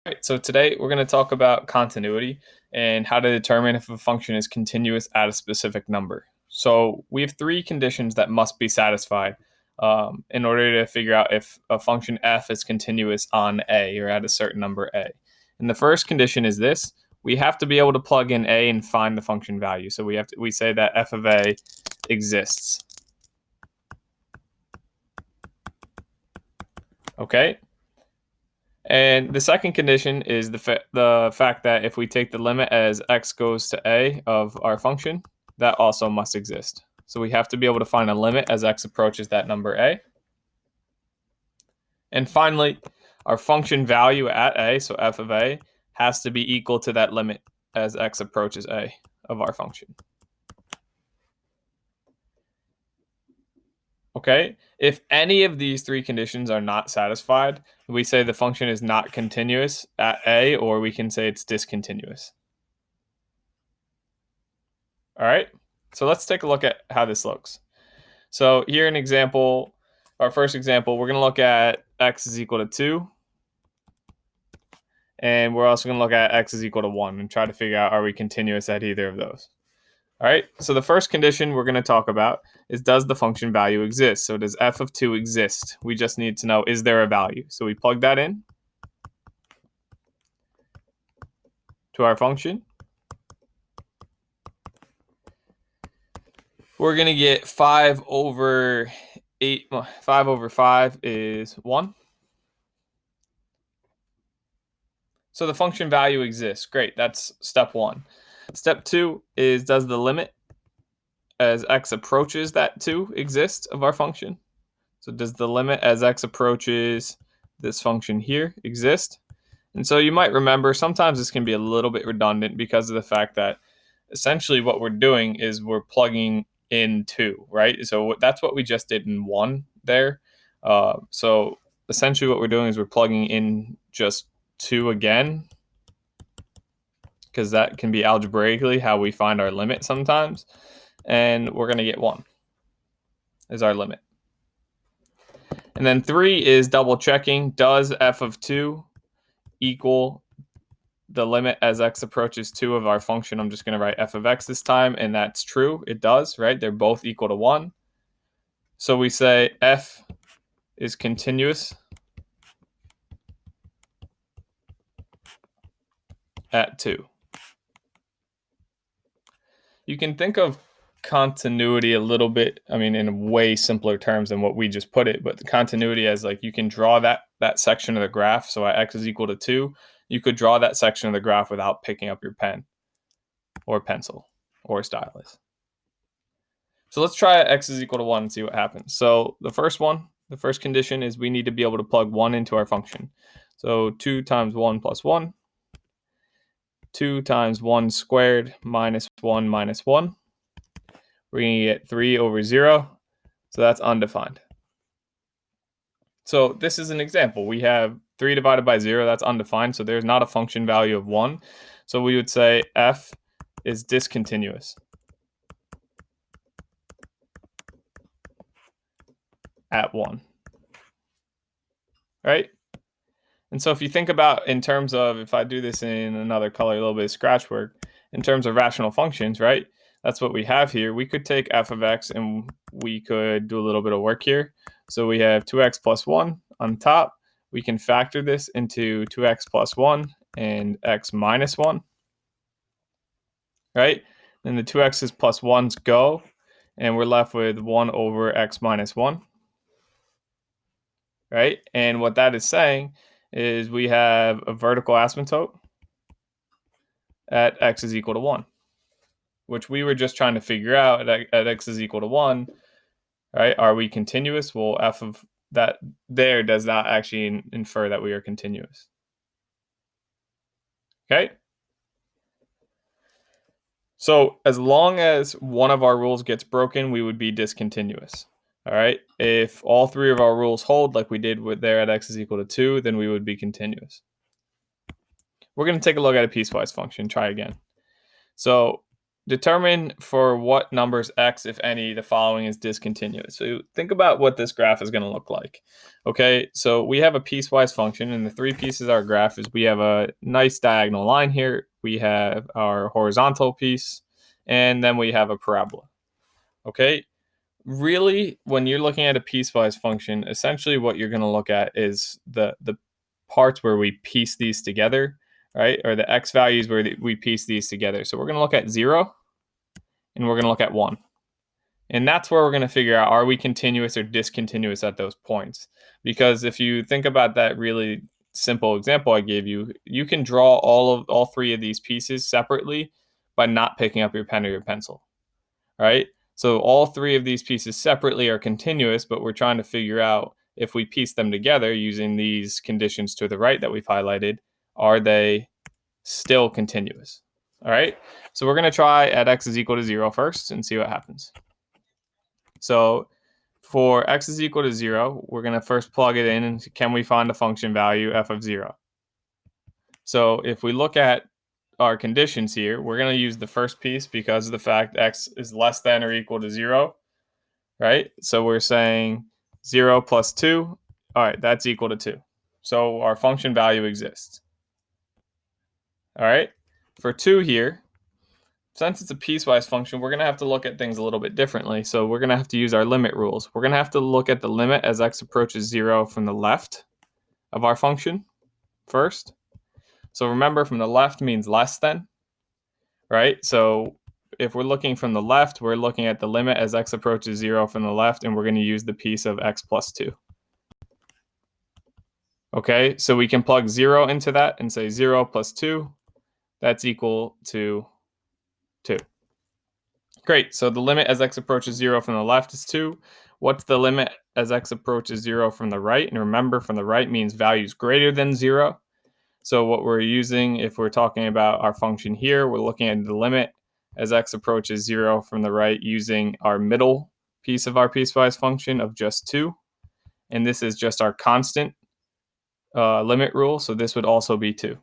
Right, so today we're going to talk about continuity and how to determine if a function is continuous at a specific number. So we have three conditions that must be satisfied in order to figure out if a function f is continuous on a or at a certain number a. And the first condition is this: we have to be able to plug in a and find the function value. So we say that f of a exists. Okay. And the second condition is the fact that if we take the limit as x goes to a of our function, that also must exist. So we have to be able to find a limit as x approaches that number a. And finally, our function value at a, so f of a, has to be equal to that limit as x approaches a of our function. Okay, if any of these three conditions are not satisfied, we say the function is not continuous at a, or we can say it's discontinuous. All right, so let's take a look at how this looks. So here an example, our first example, we're going to look at x is equal to 2. And we're also going to look at x is equal to 1 and try to figure out, are we continuous at either of those? All right, so the first condition we're going to talk about is, does the function value exist? So does f of 2 exist? We just need to know, is there a value? So we plug that in to our function. We're going to get 5 over 8. 5 over 5 is 1. So the function value exists. Great, that's step 1. Step 2 is, does the limit as x approaches that 2 exist of our function? So does the limit as x approaches this function here exist? And so you might remember sometimes this can be a little bit redundant because of the fact that essentially what we're doing is we're plugging in 2, right? So that's what we just did in 1 there. So essentially what we're doing is we're plugging in just 2 again, because that can be algebraically how we find our limit sometimes. And we're going to get 1 as our limit. And then 3 is double checking. Does f of 2 equal the limit as x approaches 2 of our function? I'm just going to write f of x this time, and that's true. It does, right? They're both equal to 1. So we say f is continuous at 2. You can think of continuity a little bit, I mean, in way simpler terms than what we just put it, but the continuity as, like, you can draw that section of the graph. So at x is equal to 2, you could draw that section of the graph without picking up your pen or pencil or stylus. So let's try x is equal to 1 and see what happens. So the first condition is we need to be able to plug 1 into our function. So 2 times 1 plus 1, 2 times 1 squared minus 1 minus 1. We're going to get 3 over 0. So that's undefined. So this is an example. We have 3 divided by 0. That's undefined. So there's not a function value of 1. So we would say f is discontinuous at 1. Right? And so if you think about in terms of, if I do this in another color, a little bit of scratch work, in terms of rational functions, right? That's what we have here. We could take f of x and we could do a little bit of work here. So we have 2x plus 1 on top. We can factor this into 2x plus 1 and x minus 1, right? Then the 2x's plus 1's go, and we're left with 1 over x minus 1, right? And what that is saying is we have a vertical asymptote at x is equal to 1, which we were just trying to figure out at x is equal to 1, right? Are we continuous? Well, f of that there does not actually infer that we are continuous. Okay? So as long as one of our rules gets broken, we would be discontinuous. All right? If all 3 of our rules hold, like we did with there at x is equal to 2, then we would be continuous. We're going to take a look at a piecewise function. Try again. So determine for what numbers x, if any, the following is discontinuous. So think about what this graph is going to look like. Okay, so we have a piecewise function, and the three pieces of our graph is we have a nice diagonal line here, we have our horizontal piece, and then we have a parabola. Okay, really, when you're looking at a piecewise function, essentially what you're going to look at is the parts where we piece these together, right? Or the x values where we piece these together. So we're going to look at 0, and we're going to look at 1. And that's where we're going to figure out, are we continuous or discontinuous at those points? Because if you think about that really simple example I gave you, you can draw all three of these pieces separately by not picking up your pen or your pencil, right? So all three of these pieces separately are continuous, but we're trying to figure out, if we piece them together using these conditions to the right that we've highlighted, are they still continuous? All right, so we're going to try at x is equal to 0 first and see what happens. So for x is equal to 0, we're going to first plug it in, and can we find a function value f of 0? So if we look at our conditions here, we're going to use the first piece because of the fact x is less than or equal to 0, right? So we're saying 0 plus 2, all right, that's equal to 2. So our function value exists. All right, for 2 here, since it's a piecewise function, we're going to have to look at things a little bit differently. So we're going to have to use our limit rules. We're going to have to look at the limit as x approaches 0 from the left of our function first. So remember, from the left means less than, right? So if we're looking from the left, we're looking at the limit as x approaches 0 from the left, and we're going to use the piece of x plus 2. Okay, so we can plug 0 into that and say 0 plus 2, that's equal to 2. Great, so the limit as x approaches 0 from the left is 2. What's the limit as x approaches 0 from the right? And remember, from the right means values greater than 0. So what we're using, if we're talking about our function here, we're looking at the limit as x approaches 0 from the right using our middle piece of our piecewise function of just 2. And this is just our constant limit rule, so this would also be 2.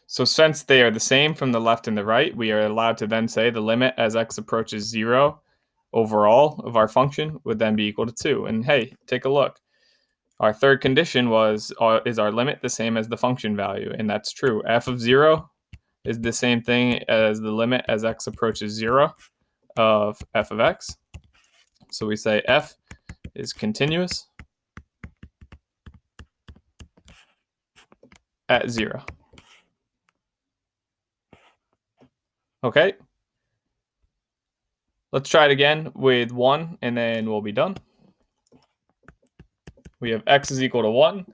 So since they are the same from the left and the right, we are allowed to then say the limit as x approaches 0 overall of our function would then be equal to 2. And hey, take a look. Our third condition was, is our limit the same as the function value? And that's true. F of 0 is the same thing as the limit as x approaches 0 of f of x. So we say f is continuous at 0. Okay. Let's try it again with 1, and then we'll be done. We have x is equal to 1.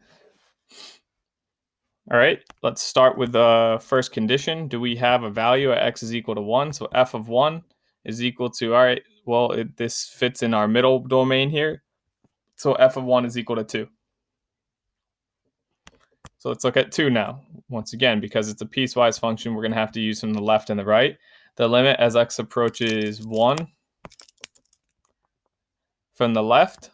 All right, let's start with the first condition. Do we have a value at x is equal to 1? So f of 1 is equal to, all right, well, this fits in our middle domain here. So f of 1 is equal to 2. So let's look at 2 now. Once again, because it's a piecewise function, we're going to have to use from the left and the right. The limit as x approaches 1 from the left.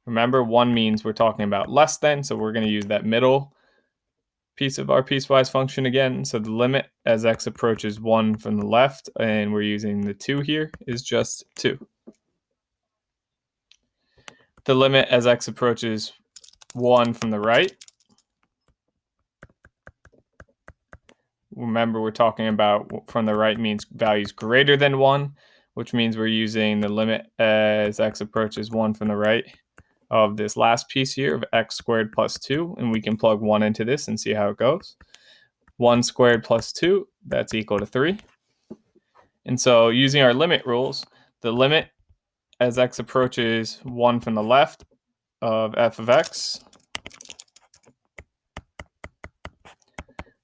Remember, 1 means we're talking about less than, so we're going to use that middle piece of our piecewise function again. So the limit as x approaches 1 from the left, and we're using the 2 here, is just 2. The limit as x approaches 1 from the right. Remember, we're talking about from the right means values greater than 1, which means we're using the limit as x approaches 1 from the right of this last piece here of x squared plus 2, and we can plug 1 into this and see how it goes. 1 squared plus 2, that's equal to 3. And so using our limit rules, the limit as x approaches 1 from the left of f of x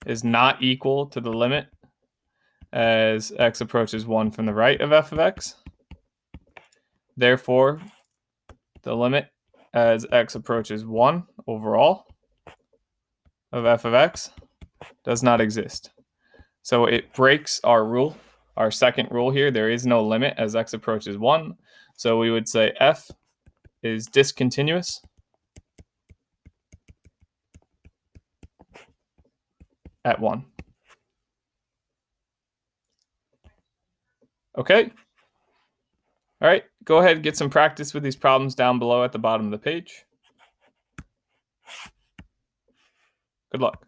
is not equal to the limit as x approaches 1 from the right of f of x. Therefore, the limit as x approaches 1 overall of f of x does not exist. So it breaks our rule, our second rule here. There is no limit as x approaches 1. So we would say f is discontinuous at 1. Okay. All right, go ahead and get some practice with these problems down below at the bottom of the page. Good luck.